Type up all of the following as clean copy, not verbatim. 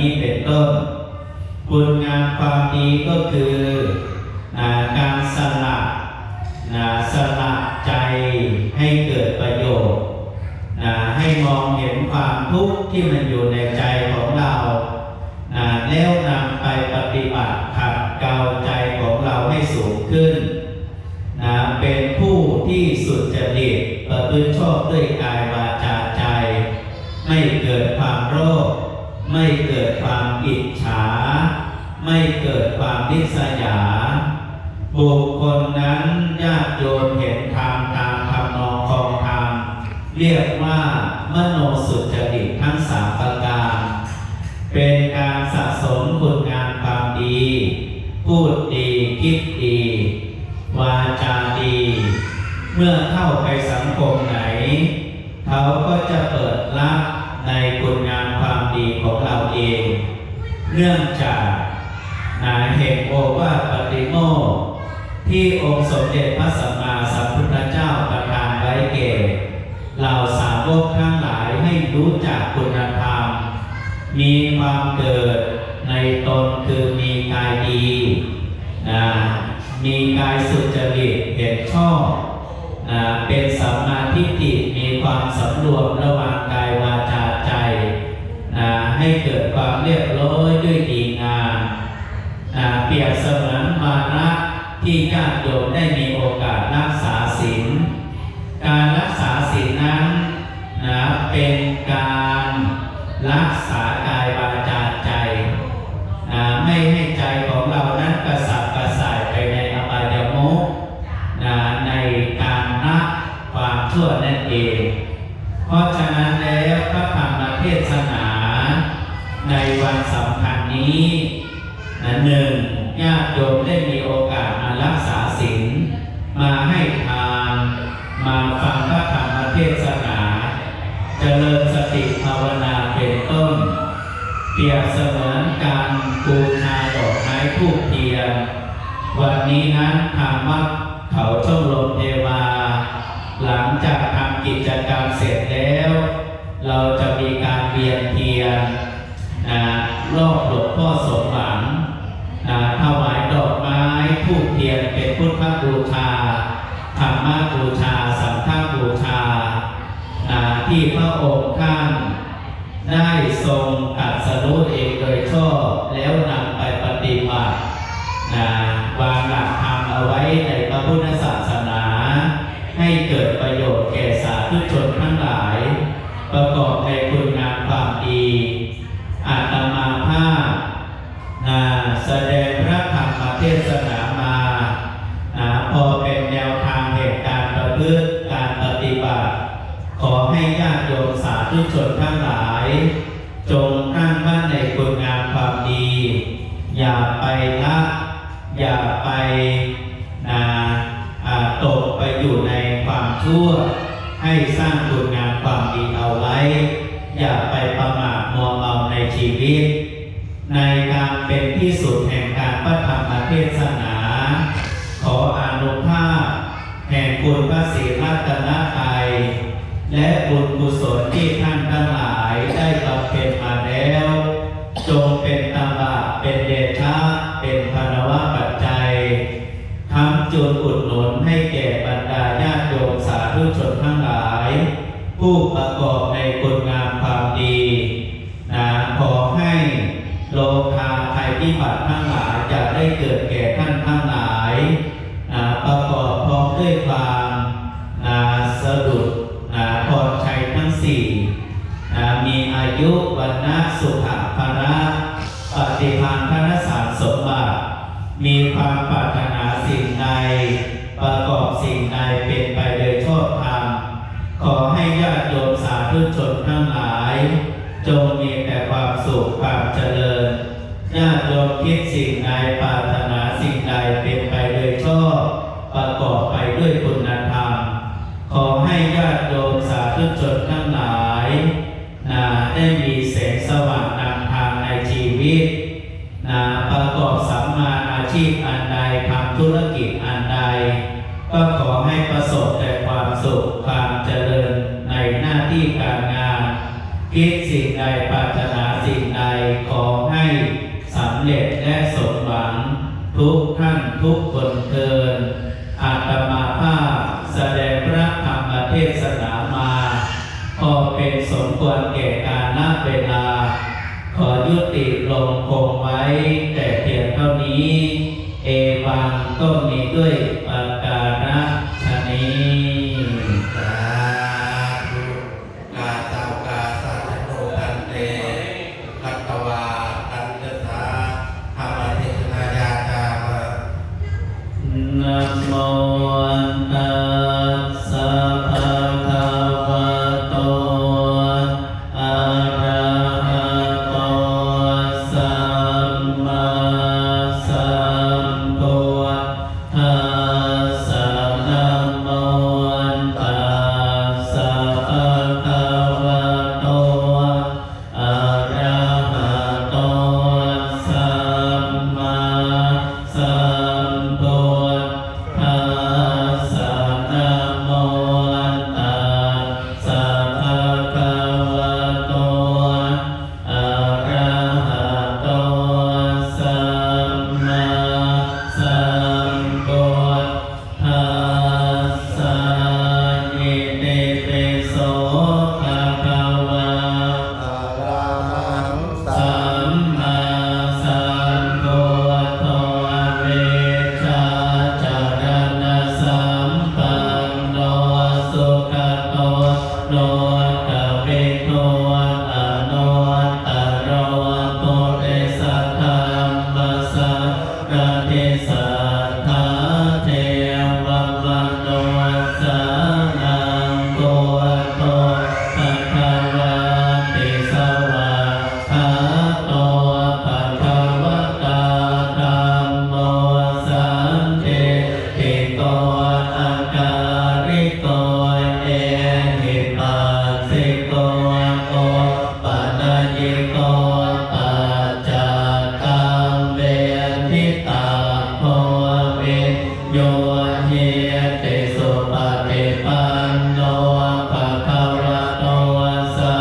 นี้เป็นต้นคุณงามความดีก็คือการสละใจให้เกิดประโยชน์ให้มองเห็นความทุกข์ที่มันอยู่ในใจของเราแล้วนำไปปฏิบัติขัดเกลาใจของเราให้สูงขึ้นเป็นผู้ที่สุจริตประพฤติชอบด้วยกายวาจาใจไม่เกิดความโลภไม่เกิดความอิจฉาไม่เกิดความริษยาบุคคลนั้นญาติโยมเห็นธรรมตามทำนองครองธรรมเรียกว่ามโนสุจริตทั้งสามประการเป็นการสะสมคุณงามความดีพูดดีคิดดีวาจาดีเมื่อเข้าไปสังคมไหนเขาก็จะเปิดรับในคุณงามความดีของเราเองเนื่องจากเหตุโอวาทปฏิโมกข์ที่องค์สมเด็จพระสัมมาสัมพุทธเจ้าประทานไว้แก่เหล่าสาวกทั้งหลายให้รู้จักคุณธรรมมีความเกิดในตนคือมีกายดีมีกายสุจริตเห็นชอบเป็นสัมมาทิฏฐิมีความสำรวมระหว่างกายวาจาใจให้เกิดความเรียบร้อยด้วยดีงามเปรียบเสมือนมานะที่ญาติโยมได้มีโอกาสรักษาศีลการรักษาศีลนั้นเป็นการรักษากายวาจาใจไม่ให้ใจของเรานั้นกระสับกระส่ายไปในอบายมุขในการละความชั่วนั่นเองเพราะฉะนั้นแล้วพระธรรมเทศนาในวันสำคัญนี้หนึ่งญาติโยมได้มีโอกาสมารักษาศีลมาให้ทานมาฟังพระธรรมเทศนาเจริญสติภาวนาเป็นต้นเปรียบเสมือนการบูชาดอกไม้ธูปเทียนวันนี้นั้นทางวัดเขาช่องลมเทวาหลังจากทำกิจกรรมเสร็จแล้วเราจะมีการเวียนเทียนรอบหลวงพ่อสมหวังถวายดอกไม้ธูปเทียนเป็นพุทธบูชาธรรมบูชาสังฆบูชาที่พระองค์ท่านได้ทรงตรัสรู้เองโดยชอบแล้วนำไปปฏิบัติวางหลักธรรมเอาไว้ในพระพุทธศาสนาให้เกิดประโยชน์แก่สาธุชนทั้งหลายประกอบในคุณงามความดีอาตมาภาพแสดงพระธรรมเทศนามาพอเป็นแนวทางแห่งการประพฤติการปฏิบัติขอให้ญาติโยมสาธุชนทั้งหลายจงตั้งมั่นในคุณงามความดีอย่าไปละอย่าไปตกไปอยู่ในความชั่วให้สร้างคุณงามความดีเอาไว้อย่าไปประมาทมัวเมาในชีวิตในการเป็นที่สุดแห่งการพระธรรมเทศนาขออานุภาพแห่งคุณพระศรีรัตนตรัยและบุญกุศลที่ท่านทั้งหลายได้บำเพ็ญมาแล้วจงเป็นตบะเป็นเดชะเป็นภนวปัจจัยทำจุนอุดหนุนให้แก่บรรดาญาติโยมสาธุชนทั้งหลายผู้ประกอบในคุณงามความดีขอให้โลภะภัยพิบัติทั้งหลายจะได้เกิดแก่ท่านทั้งหลายประกอบพร้อมด้วยความสะดุดพรชัยทั้งสี่มีอายุวันนะสุขภาระปฏิภาณพนสารสมบัติมีความปรารถนาสิ่งใดประกอบสิ่งใดเป็นไปโดยชอบธรรมขอให้ญาติโยมสาธุชนทั้งหลายจงมีแต่ความสุขความเจริญญาติโยมคิดสิ่งใดปรารถนาสิ่งใดเป็นไปโดยชอบประกอบไปด้วยคุณธรรมขอให้ญาติโยมสาธุชนทั้งหลายได้มีแสงสว่างนำทางในชีวิตประกอบสัมมาอาชีพอันใดทำธุรกิจอันใดก็ขอให้ประสบแต่ความสุขความเจริญในหน้าที่การงานคิดสิ่งใดปรารถนาสิ่งใดขอ ยุติลงคงไว้แต่เพียงเท่านี้ เอวังก็มีด้วยประการฉะนี้ สาธุกาตากาสัตโนพันเตกัตตวาตันตสาธรรมเทศนายาจามะ นะโมตัสสะภะคะวะโตอะระหะโตสัมมาสัมพุทธัสสะนะโมตัสสะภะคะวะโตอะระหะโตสัมมาสัมพุทธัสสะนะโมตัสสะภะคะวะโตอะระหะโตสัมมาสัมพุทธัสสะอิติปิโสภะคะวะ อะระหังสั สั ม มมาสัมพุทโธเวชาจารณะสัมปันโนสุขโตโนกเวโทอโนตโรปุริสัทธัมมัสสะระเทสัทธาเทวมโนสานังโกโตภะคะวะติสวะคาโตภะคะวะตาธัมโมสันติติโกอาการิโกเอหิปัสสิโกโอปัญญิโกปัจจตังเวทิตาโพวินโยเยติสุปฏิปันโนภะคะวะโตสา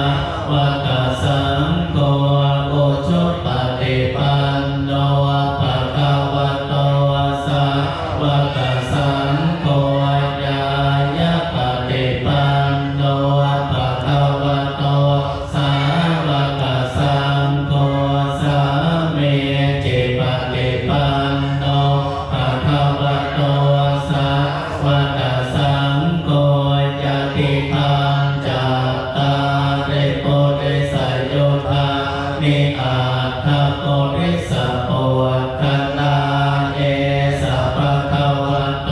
วกสังโฆอุชุปฏิปันโนภะคะวะโตสาวกสังโฆญาญาปฏิปันโนภะคะวะโตสาวกสังโฆสามีจิปฏิปันโนภะคะวะโตสาวกสังโฆญาติทังจัตตาริปุริสโยธานิอาทาปุริสปุตตนาเอสะภะคะวะโต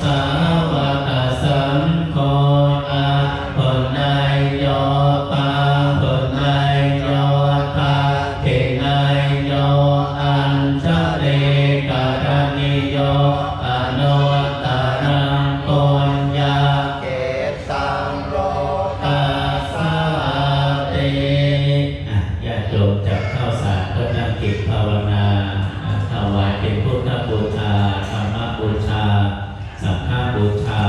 สาวกสังโฆอาปุณไนโยปังปุณไนโยทาทิไนโยอัญชลิกรณิโยอโนตตรังปุญญา เกตังโล ตัสสะติญาติโยมจับข้าวสารก็นั่งจิตภาวนาถวายเป็นพุทธบูชาธรรมบูชาสังฆบูชา